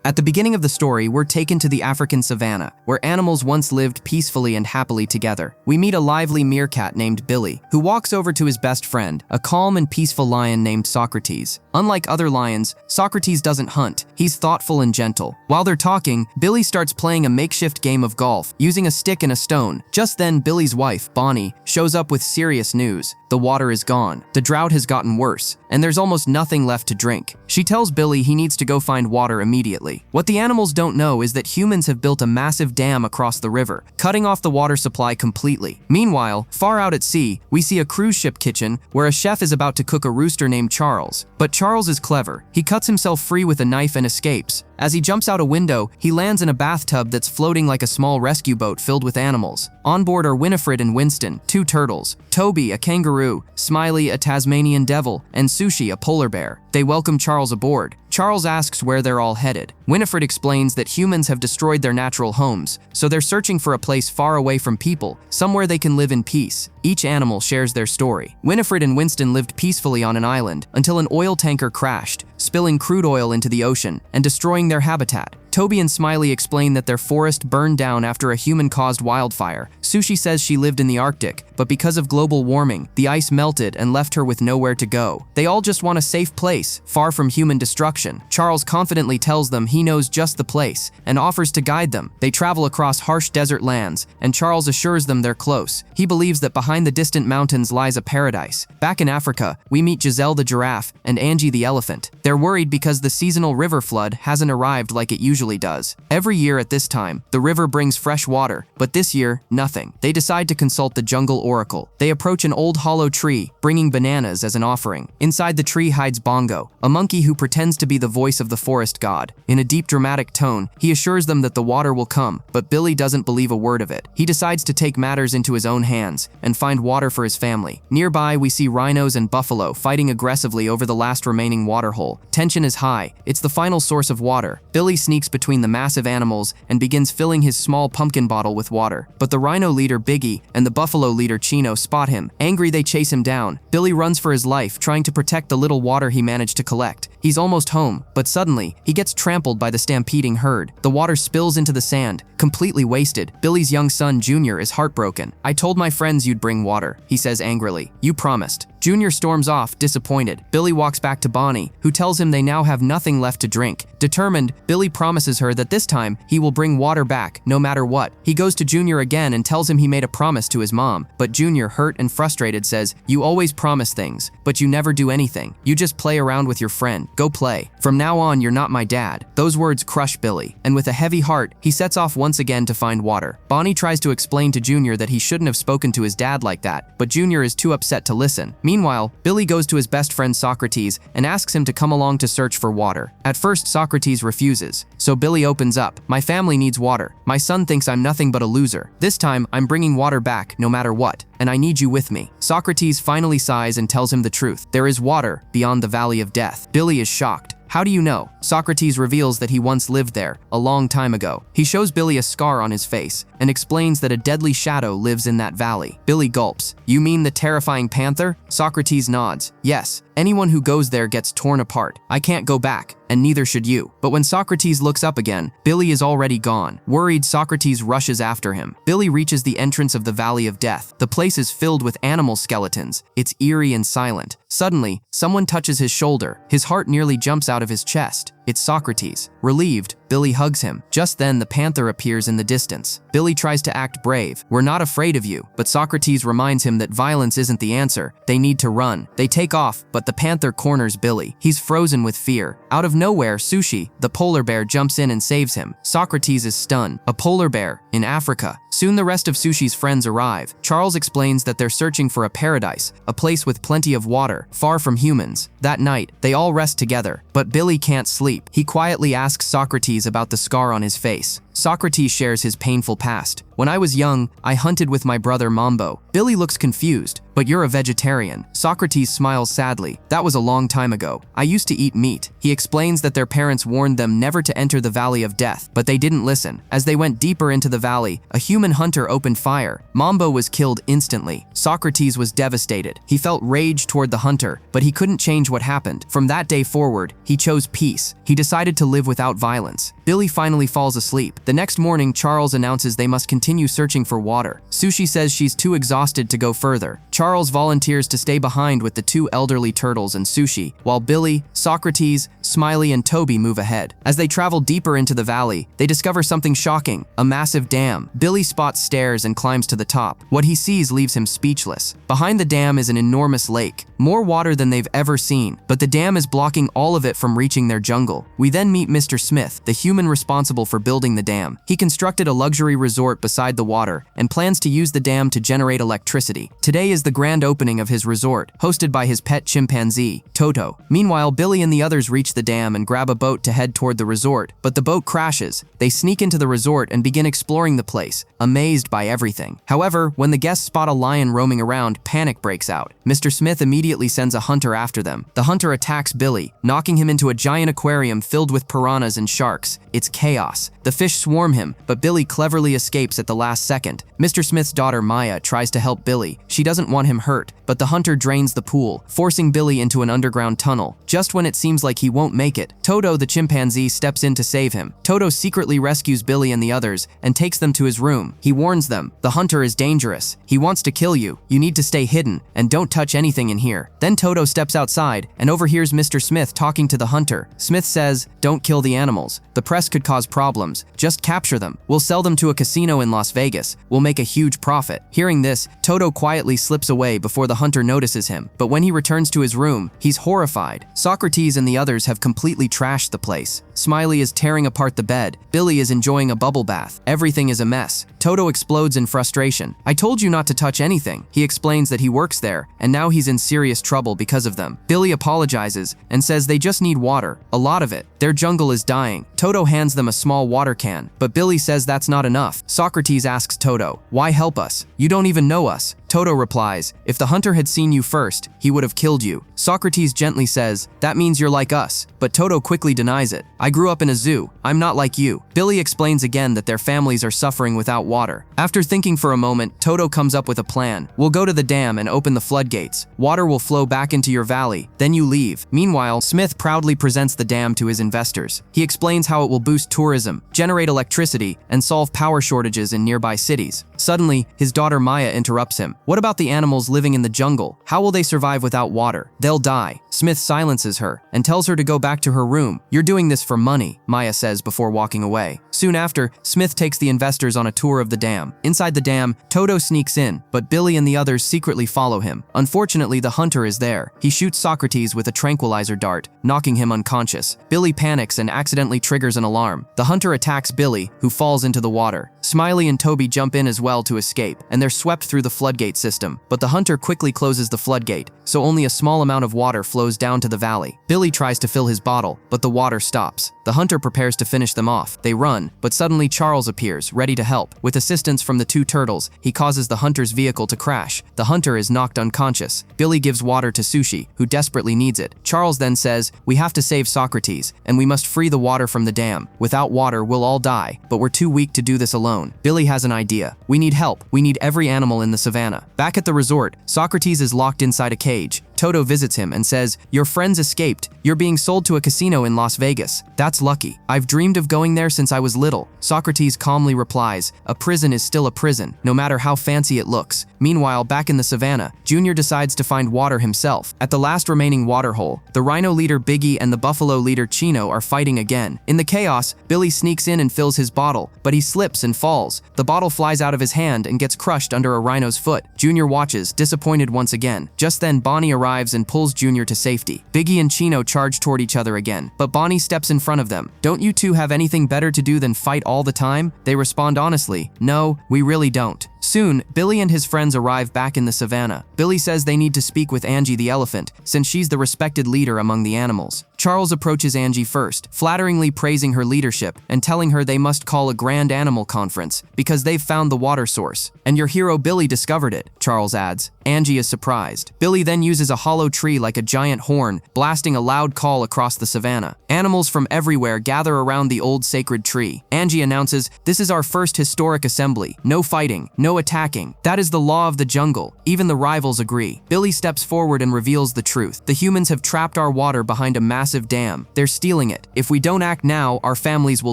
At the beginning of the story, we're taken to the African savannah, where animals once lived peacefully and happily together. We meet a lively meerkat named Billy, who walks over to his best friend, a calm and peaceful lion named Socrates. Unlike other lions, Socrates doesn't hunt. He's thoughtful and gentle. While they're talking, Billy starts playing a makeshift game of golf, using a stick and a stone. Just then, Billy's wife, Bonnie, shows up with serious news. The water is gone. The drought has gotten worse, and there's almost nothing left to drink. She tells Billy he needs to go find water immediately. What the animals don't know is that humans have built a massive dam across the river, cutting off the water supply completely. Meanwhile, far out at sea, we see a cruise ship kitchen where a chef is about to cook a rooster named Charles. But Charles is clever. He cuts himself free with a knife and escapes. As he jumps out a window, he lands in a bathtub that's floating like a small rescue boat filled with animals. On board are Winifred and Winston, two turtles, Toby, a kangaroo, Smiley, a Tasmanian devil, and Sushi, a polar bear. They welcome Charles aboard. Charles asks where they're all headed. Winifred explains that humans have destroyed their natural homes, so they're searching for a place far away from people, somewhere they can live in peace. Each animal shares their story. Winifred and Winston lived peacefully on an island until an oil tanker crashed, spilling crude oil into the ocean and destroying their habitat. Toby and Smiley explain that their forest burned down after a human-caused wildfire. Sushi says she lived in the Arctic, but because of global warming, the ice melted and left her with nowhere to go. They all just want a safe place, far from human destruction. Charles confidently tells them he knows just the place and offers to guide them. They travel across harsh desert lands, and Charles assures them they're close. He believes that behind the distant mountains lies a paradise. Back in Africa, we meet Giselle the giraffe and Angie the elephant. They're worried because the seasonal river flood hasn't arrived like it usually does. Every year at this time, the river brings fresh water, but this year, nothing. They decide to consult the jungle oracle. They approach an old hollow tree, bringing bananas as an offering. Inside the tree hides Bongo, a monkey who pretends to be the voice of the forest god. In a deep dramatic tone, he assures them that the water will come, but Billy doesn't believe a word of it. He decides to take matters into his own hands and find water for his family. Nearby, we see rhinos and buffalo fighting aggressively over the last remaining water hole. Tension is high. It's the final source of water. Billy sneaks between the massive animals and begins filling his small pumpkin bottle with water. But the rhino leader Biggie and the buffalo leader Chino spot him. Angry, they chase him down. Billy runs for his life, trying to protect the little water he managed to collect. He's almost home, but suddenly, he gets trampled by the stampeding herd. The water spills into the sand, completely wasted. Billy's young son, Junior, is heartbroken. "I told my friends you'd bring water," he says angrily. "You promised." Junior storms off, disappointed. Billy walks back to Bonnie, who tells him they now have nothing left to drink. Determined, Billy promises her that this time, he will bring water back, no matter what. He goes to Junior again and tells him he made a promise to his mom, but Junior, hurt and frustrated, says, "You always promise things, but you never do anything. You just play around with your friend. Go play. From now on, you're not my dad." Those words crush Billy, and with a heavy heart, he sets off once again to find water. Bonnie tries to explain to Junior that he shouldn't have spoken to his dad like that, but Junior is too upset to listen. Meanwhile, Billy goes to his best friend Socrates and asks him to come along to search for water. At first, Socrates refuses, so Billy opens up. "My family needs water. My son thinks I'm nothing but a loser. This time, I'm bringing water back, no matter what, and I need you with me." Socrates finally sighs and tells him the truth. There is water beyond the valley of death. Billy is shocked. "How do you know?" Socrates reveals that he once lived there, a long time ago. He shows Billy a scar on his face and explains that a deadly shadow lives in that valley. Billy gulps. "You mean the terrifying panther?" Socrates nods. "Yes. Anyone who goes there gets torn apart. I can't go back, and neither should you." But when Socrates looks up again, Billy is already gone. Worried, Socrates rushes after him. Billy reaches the entrance of the Valley of Death. The place is filled with animal skeletons. It's eerie and silent. Suddenly, someone touches his shoulder. His heart nearly jumps out of his chest. It's Socrates. Relieved, Billy hugs him. Just then, the panther appears in the distance. Billy tries to act brave. "We're not afraid of you," but Socrates reminds him that violence isn't the answer. They need to run. They take off, but the panther corners Billy. He's frozen with fear. Out of nowhere, Sushi, the polar bear, jumps in and saves him. Socrates is stunned. A polar bear in Africa. Soon the rest of Sushi's friends arrive. Charles explains that they're searching for a paradise, a place with plenty of water, far from humans. That night, they all rest together, but Billy can't sleep. He quietly asks Socrates about the scar on his face. Socrates shares his painful past. "When I was young, I hunted with my brother Mambo." Billy looks confused. "But you're a vegetarian." Socrates smiles sadly. "That was a long time ago. I used to eat meat." He explains that their parents warned them never to enter the Valley of Death, but they didn't listen. As they went deeper into the valley, a human hunter opened fire. Mambo was killed instantly. Socrates was devastated. He felt rage toward the hunter, but he couldn't change what happened. From that day forward, he chose peace. He decided to live without violence. Billy finally falls asleep. The next morning, Charles announces they must continue searching for water. Sushi says she's too exhausted to go further. Charles volunteers to stay behind with the two elderly turtles and Sushi, while Billy, Socrates, Smiley, and Toby move ahead. As they travel deeper into the valley, they discover something shocking, a massive dam. Billy spots stairs and climbs to the top. What he sees leaves him speechless. Behind the dam is an enormous lake, more water than they've ever seen, but the dam is blocking all of it from reaching their jungle. We then meet Mr. Smith, the human responsible for building the dam. He constructed a luxury resort beside the water and plans to use the dam to generate electricity. Today is the grand opening of his resort, hosted by his pet chimpanzee, Toto. Meanwhile, Billy and the others reach the dam and grab a boat to head toward the resort, but the boat crashes. They sneak into the resort and begin exploring the place, amazed by everything. However, when the guests spot a lion roaming around, panic breaks out. Mr. Smith immediately sends a hunter after them. The hunter attacks Billy, knocking him into a giant aquarium filled with piranhas and sharks. It's chaos. The fish swarm him, but Billy cleverly escapes at the last second. Mr. Smith's daughter Maya tries to help Billy. She doesn't want him hurt, but the hunter drains the pool, forcing Billy into an underground tunnel. Just when it seems like he won't make it, Toto the chimpanzee steps in to save him. Toto secretly rescues Billy and the others and takes them to his room. He warns them, the hunter is dangerous. He wants to kill you. You need to stay hidden and don't touch anything in here. Then Toto steps outside and overhears Mr. Smith talking to the hunter. Smith says, don't kill the animals. The press could cause problems. Just capture them. We'll sell them to a casino in Las Vegas. We'll make a huge profit. Hearing this, Toto quietly slips away before the hunter notices him. But when he returns to his room, he's horrified. Socrates and the others have completely trashed the place. Smiley is tearing apart the bed. Billy is enjoying a bubble bath. Everything is a mess. Toto explodes in frustration. I told you not to touch anything. He explains that he works there, and now he's in serious trouble because of them. Billy apologizes and says they just need water, a lot of it. Their jungle is dying. Toto hands them a small water can, but Billy says that's not enough. Socrates asks Toto, why help us? You don't even know us. Toto replies, if the hunter had seen you first, he would have killed you. Socrates gently says, that means you're like us, but Toto quickly denies it. I grew up in a zoo. I'm not like you. Billy explains again that their families are suffering without water. After thinking for a moment, Toto comes up with a plan. We'll go to the dam and open the floodgates. Water will flow back into your valley. Then you leave. Meanwhile, Smith proudly presents the dam to his investors. He explains how it will boost tourism, generate electricity, and solve power shortages in nearby cities. Suddenly, his daughter Maya interrupts him. What about the animals living in the jungle? How will they survive without water? They'll die. Smith silences her and tells her to go back to her room. You're doing this for money, Maya says before walking away. Soon after, Smith takes the investors on a tour of the dam. Inside the dam, Toto sneaks in, but Billy and the others secretly follow him. Unfortunately, the hunter is there. He shoots Socrates with a tranquilizer dart, knocking him unconscious. Billy panics and accidentally triggers an alarm. The hunter attacks Billy, who falls into the water. Smiley and Toby jump in as well to escape, and they're swept through the floodgate system. But the hunter quickly closes the floodgate, so only a small amount of water flows down to the valley. Billy tries to fill his bottle, but the water stops. The hunter prepares to finish them off. They run, but suddenly Charles appears, ready to help. With assistance from the two turtles, he causes the hunter's vehicle to crash. The hunter is knocked unconscious. Billy gives water to Sushi, who desperately needs it. Charles then says, we have to save Socrates, and we must free the water from the dam. Without water, we'll all die, but we're too weak to do this alone. Billy has an idea. We need help. We need every animal in the savannah. Back at the resort, Socrates is locked inside a cage. Toto visits him and says, your friends escaped. You're being sold to a casino in Las Vegas. That's lucky. I've dreamed of going there since I was little. Socrates calmly replies, a prison is still a prison, no matter how fancy it looks. Meanwhile, back in the savannah, Junior decides to find water himself. At the last remaining water hole, the rhino leader Biggie and the buffalo leader Chino are fighting again. In the chaos, Billy sneaks in and fills his bottle, but he slips and falls. The bottle flies out of his hand and gets crushed under a rhino's foot. Junior watches, disappointed once again. Just then, Bonnie arrives and pulls Junior to safety. Biggie and Chino charge toward each other again, but Bonnie steps in front of them. Don't you two have anything better to do than fight all the time? They respond honestly, no, we really don't. Soon, Billy and his friends arrive back in the savannah. Billy says they need to speak with Angie the elephant, since she's the respected leader among the animals. Charles approaches Angie first, flatteringly praising her leadership and telling her they must call a grand animal conference because they've found the water source. And your hero Billy discovered it, Charles adds. Angie is surprised. Billy then uses a hollow tree like a giant horn, blasting a loud call across the savannah. Animals from everywhere gather around the old sacred tree. Angie announces, this is our first historic assembly. No fighting, no No attacking. That is the law of the jungle. Even the rivals agree. Billy steps forward and reveals the truth. The humans have trapped our water behind a massive dam. They're stealing it. If we don't act now, our families will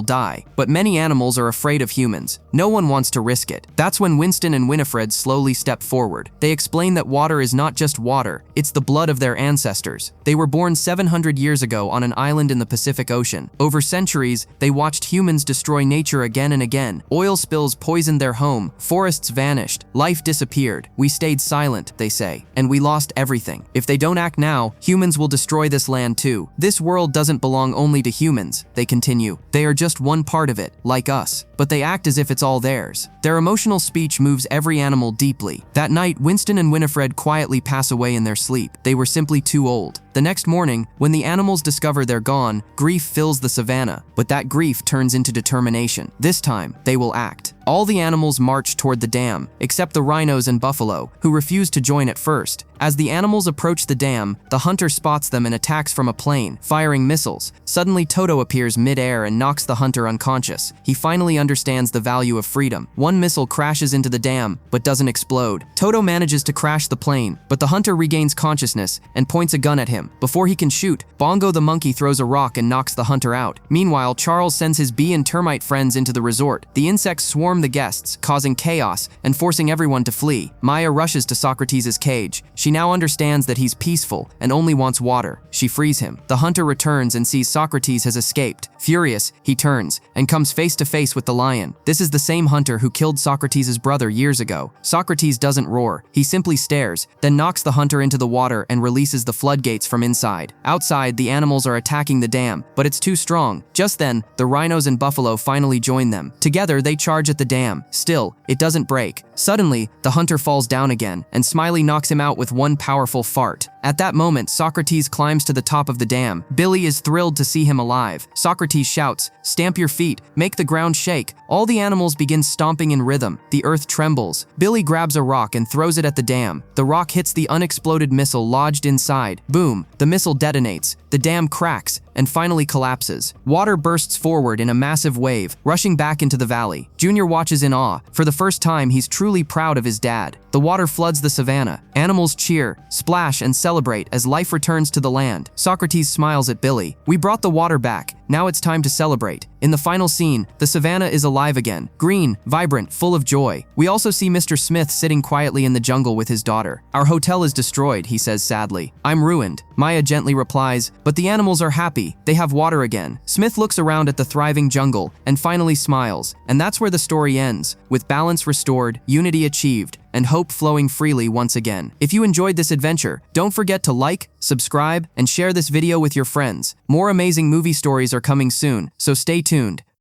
die. But many animals are afraid of humans. No one wants to risk it. That's when Winston and Winifred slowly step forward. They explain that water is not just water, it's the blood of their ancestors. They were born 700 years ago on an island in the Pacific Ocean. Over centuries, they watched humans destroy nature again and again. Oil spills poisoned their home, forests vanished, life disappeared. We stayed silent, they say, and we lost everything. If they don't act now, humans will destroy this land too. This world doesn't belong only to humans, they continue. They are just one part of it, like us. But they act as if it's all theirs. Their emotional speech moves every animal deeply. That night, Winston and Winifred quietly pass away in their sleep. They were simply too old. The next morning, when the animals discover they're gone, grief fills the savannah. But that grief turns into determination. This time, they will act. All the animals march toward the dam, except the rhinos and buffalo, who refuse to join at first. As the animals approach the dam, the hunter spots them and attacks from a plane, firing missiles. Suddenly, Toto appears mid-air and knocks the hunter unconscious. He finally understands the value of freedom. One missile crashes into the dam, but doesn't explode. Toto manages to crash the plane, but the hunter regains consciousness and points a gun at him. Before he can shoot, Bongo the monkey throws a rock and knocks the hunter out. Meanwhile, Charles sends his bee and termite friends into the resort. The insects swarm the guests, causing chaos and forcing everyone to flee. Maya rushes to Socrates' cage. She now understands that he's peaceful and only wants water. She frees him. The hunter returns and sees Socrates has escaped. Furious, he turns and comes face to face with the lion. This is the same hunter who killed Socrates' brother years ago. Socrates doesn't roar. He simply stares, then knocks the hunter into the water and releases the floodgates from inside. Outside, the animals are attacking the dam, but it's too strong. Just then, the rhinos and buffalo finally join them. Together, they charge at the dam. Still, it doesn't break. Suddenly, the hunter falls down again, and Smiley knocks him out with one powerful fart. At that moment, Socrates climbs to the top of the dam. Billy is thrilled to see him alive. Socrates shouts, "Stamp your feet, make the ground shake." All the animals begin stomping in rhythm. The earth trembles. Billy grabs a rock and throws it at the dam. The rock hits the unexploded missile lodged inside. Boom! The missile detonates. The dam cracks and finally collapses. Water bursts forward in a massive wave, rushing back into the valley. Junior watches in awe. For the first time, he's truly proud of his dad. The water floods the savannah. Animals cheer, splash, and celebrate as life returns to the land. Socrates smiles at Billy. "We brought the water back. Now it's time to celebrate." In the final scene, the savannah is alive again. Green, vibrant, full of joy. We also see Mr. Smith sitting quietly in the jungle with his daughter. "Our hotel is destroyed," he says sadly. "I'm ruined." Maya gently replies, "But the animals are happy. They have water again." Smith looks around at the thriving jungle and finally smiles. And that's where the story ends, with balance restored, unity achieved, and hope flowing freely once again. If you enjoyed this adventure, don't forget to like, subscribe, and share this video with your friends. More amazing movie stories are coming soon, so stay tuned.